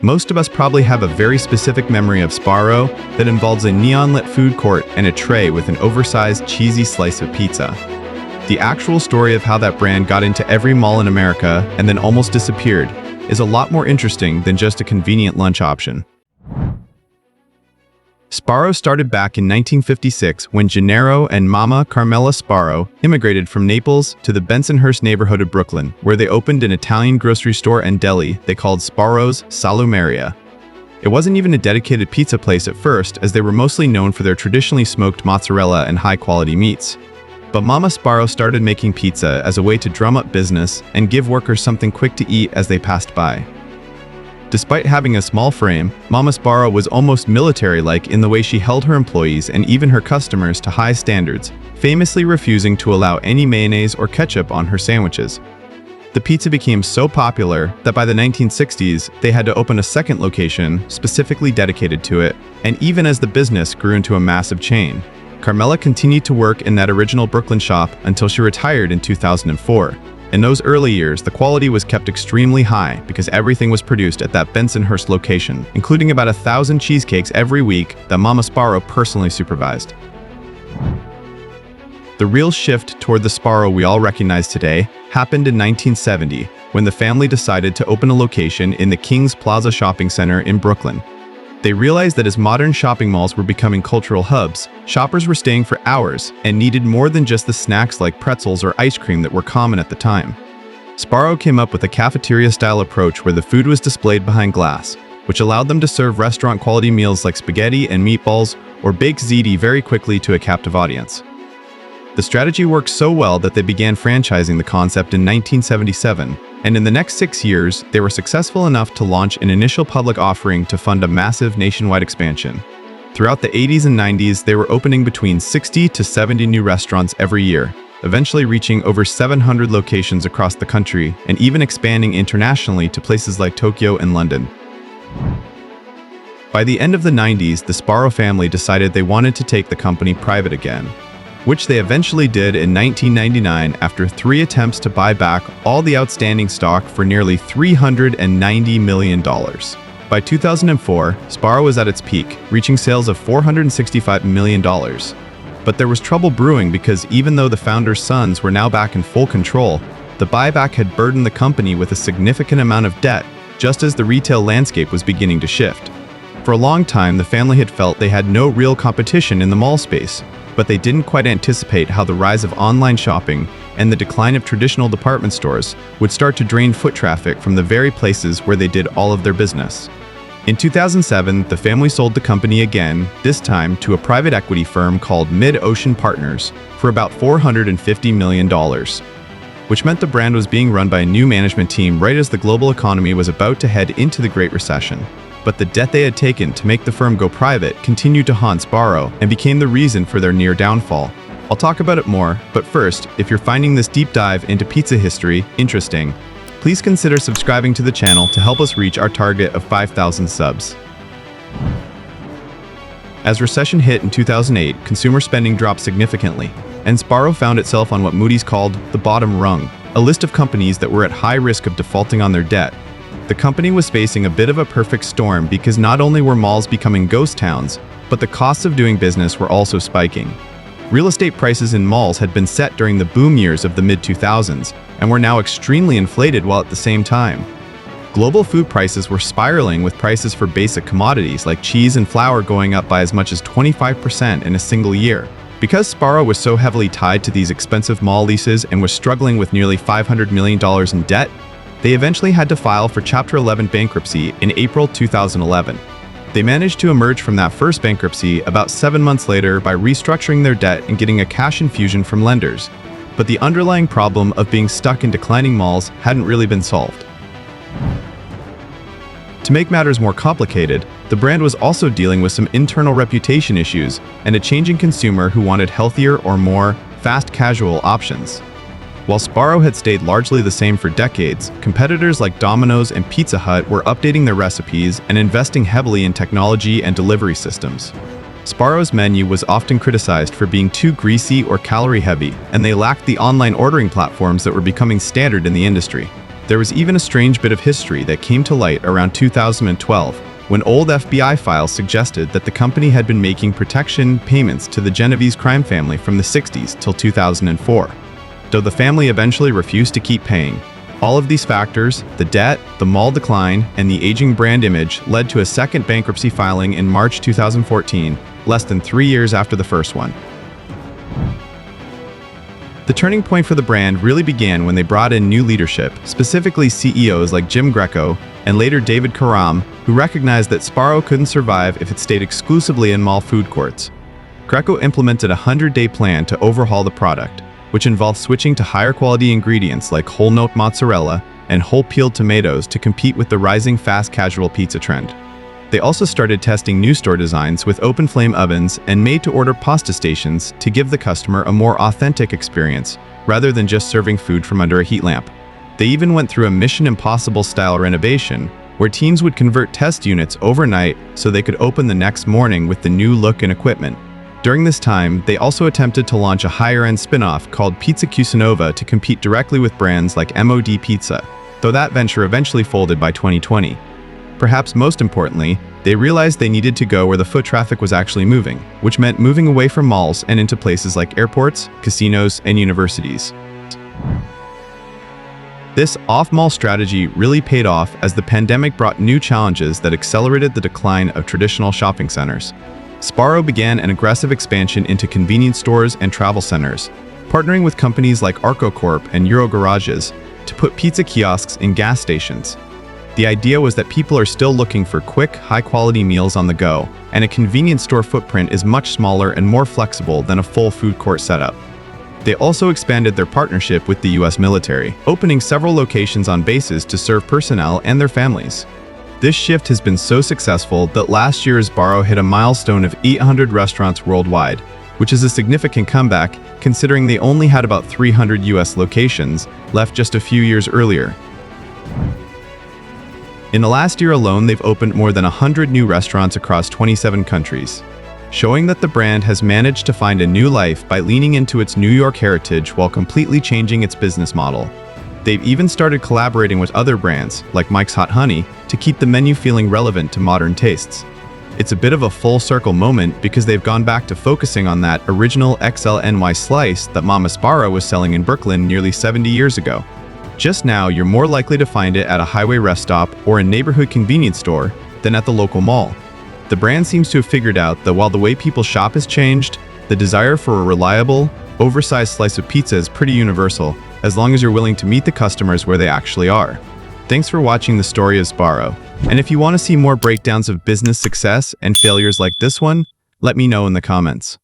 Most of us probably have a very specific memory of Sbarro that involves a neon-lit food court and a tray with an oversized, cheesy slice of pizza. The actual story of how that brand got into every mall in America and then almost disappeared is a lot more interesting than just a convenient lunch option. Sbarro started back in 1956 when Gennaro and Mama Carmela Sbarro immigrated from Naples to the Bensonhurst neighborhood of Brooklyn, where they opened an Italian grocery store and deli they called Sbarro's Salumeria. It wasn't even a dedicated pizza place at first, as they were mostly known for their traditionally smoked mozzarella and high-quality meats. But Mama Sbarro started making pizza as a way to drum up business and give workers something quick to eat as they passed by. Despite having a small frame, Mama Sbarro was almost military-like in the way she held her employees and even her customers to high standards, famously refusing to allow any mayonnaise or ketchup on her sandwiches. The pizza became so popular that by the 1960s, they had to open a second location specifically dedicated to it, and even as the business grew into a massive chain, Carmela continued to work in that original Brooklyn shop until she retired in 2004. In those early years, the quality was kept extremely high because everything was produced at that Bensonhurst location, including about 1,000 cheesecakes every week that Mama Sbarro personally supervised. The real shift toward the Sbarro we all recognize today happened in 1970 when the family decided to open a location in the Kings Plaza shopping center in Brooklyn. They realized that as modern shopping malls were becoming cultural hubs, shoppers were staying for hours and needed more than just the snacks like pretzels or ice cream that were common at the time. Sbarro came up with a cafeteria-style approach where the food was displayed behind glass, which allowed them to serve restaurant-quality meals like spaghetti and meatballs or baked ziti very quickly to a captive audience. The strategy worked so well that they began franchising the concept in 1977, and in the next 6 years, they were successful enough to launch an initial public offering to fund a massive nationwide expansion. Throughout the 80s and 90s, they were opening between 60 to 70 new restaurants every year, eventually reaching over 700 locations across the country and even expanding internationally to places like Tokyo and London. By the end of the 90s, the Sbarro family decided they wanted to take the company private again, which they eventually did in 1999 after 3 attempts to buy back all the outstanding stock for nearly $390 million. By 2004, Sbarro was at its peak, reaching sales of $465 million. But there was trouble brewing because even though the founders' sons were now back in full control, the buyback had burdened the company with a significant amount of debt, just as the retail landscape was beginning to shift. For a long time, the family had felt they had no real competition in the mall space, but they didn't quite anticipate how the rise of online shopping and the decline of traditional department stores would start to drain foot traffic from the very places where they did all of their business. In 2007, the family sold the company again, this time to a private equity firm called Mid-Ocean Partners for about $450 million, which meant the brand was being run by a new management team right as the global economy was about to head into the Great Recession. But the debt they had taken to make the firm go private continued to haunt Sbarro and became the reason for their near downfall. I'll talk about it more, but first, if you're finding this deep dive into pizza history interesting, please consider subscribing to the channel to help us reach our target of 5,000 subs. As recession hit in 2008, consumer spending dropped significantly, and Sbarro found itself on what Moody's called the bottom rung, a list of companies that were at high risk of defaulting on their debt. The company was facing a bit of a perfect storm because not only were malls becoming ghost towns, but the costs of doing business were also spiking. Real estate prices in malls had been set during the boom years of the mid-2000s and were now extremely inflated while at the same time. Global food prices were spiraling, with prices for basic commodities like cheese and flour going up by as much as 25% in a single year. Because Sbarro was so heavily tied to these expensive mall leases and was struggling with nearly $500 million in debt, they eventually had to file for Chapter 11 bankruptcy in April 2011. They managed to emerge from that first bankruptcy about 7 months later by restructuring their debt and getting a cash infusion from lenders. But the underlying problem of being stuck in declining malls hadn't really been solved. To make matters more complicated, the brand was also dealing with some internal reputation issues and a changing consumer who wanted healthier or more fast casual options. While Sbarro had stayed largely the same for decades, competitors like Domino's and Pizza Hut were updating their recipes and investing heavily in technology and delivery systems. Sbarro's menu was often criticized for being too greasy or calorie-heavy, and they lacked the online ordering platforms that were becoming standard in the industry. There was even a strange bit of history that came to light around 2012, when old FBI files suggested that the company had been making protection payments to the Genovese crime family from the 60s till 2004. Though the family eventually refused to keep paying. All of these factors, the debt, the mall decline, and the aging brand image led to a second bankruptcy filing in March 2014, less than 3 years after the first one. The turning point for the brand really began when they brought in new leadership, specifically CEOs like Jim Greco and later David Karam, who recognized that Sbarro couldn't survive if it stayed exclusively in mall food courts. Greco implemented a 100-day plan to overhaul the product, which involved switching to higher quality ingredients like whole-note mozzarella and whole-peeled tomatoes to compete with the rising fast casual pizza trend. They also started testing new store designs with open-flame ovens and made-to-order pasta stations to give the customer a more authentic experience, rather than just serving food from under a heat lamp. They even went through a Mission Impossible-style renovation, where teams would convert test units overnight so they could open the next morning with the new look and equipment. During this time, they also attempted to launch a higher-end spin-off called Pizza Cucinova to compete directly with brands like MOD Pizza, though that venture eventually folded by 2020. Perhaps most importantly, they realized they needed to go where the foot traffic was actually moving, which meant moving away from malls and into places like airports, casinos, and universities. This off-mall strategy really paid off as the pandemic brought new challenges that accelerated the decline of traditional shopping centers. Sbarro began an aggressive expansion into convenience stores and travel centers, partnering with companies like ArcoCorp and Euro Garages to put pizza kiosks in gas stations. The idea was that people are still looking for quick, high-quality meals on the go, and a convenience store footprint is much smaller and more flexible than a full food court setup. They also expanded their partnership with the US military, opening several locations on bases to serve personnel and their families. This shift has been so successful that last year Sbarro hit a milestone of 800 restaurants worldwide, which is a significant comeback considering they only had about 300 US locations left just a few years earlier. In the last year alone, they've opened more than 100 new restaurants across 27 countries, showing that the brand has managed to find a new life by leaning into its New York heritage while completely changing its business model. They've even started collaborating with other brands, like Mike's Hot Honey, to keep the menu feeling relevant to modern tastes. It's a bit of a full-circle moment because they've gone back to focusing on that original XLNY slice that Mama Sbarro was selling in Brooklyn nearly 70 years ago. Just now, you're more likely to find it at a highway rest stop or a neighborhood convenience store than at the local mall. The brand seems to have figured out that while the way people shop has changed, the desire for a reliable, oversized slice of pizza is pretty universal, as long as you're willing to meet the customers where they actually are. Thanks for watching the story of Sbarro. And if you want to see more breakdowns of business success and failures like this one, let me know in the comments.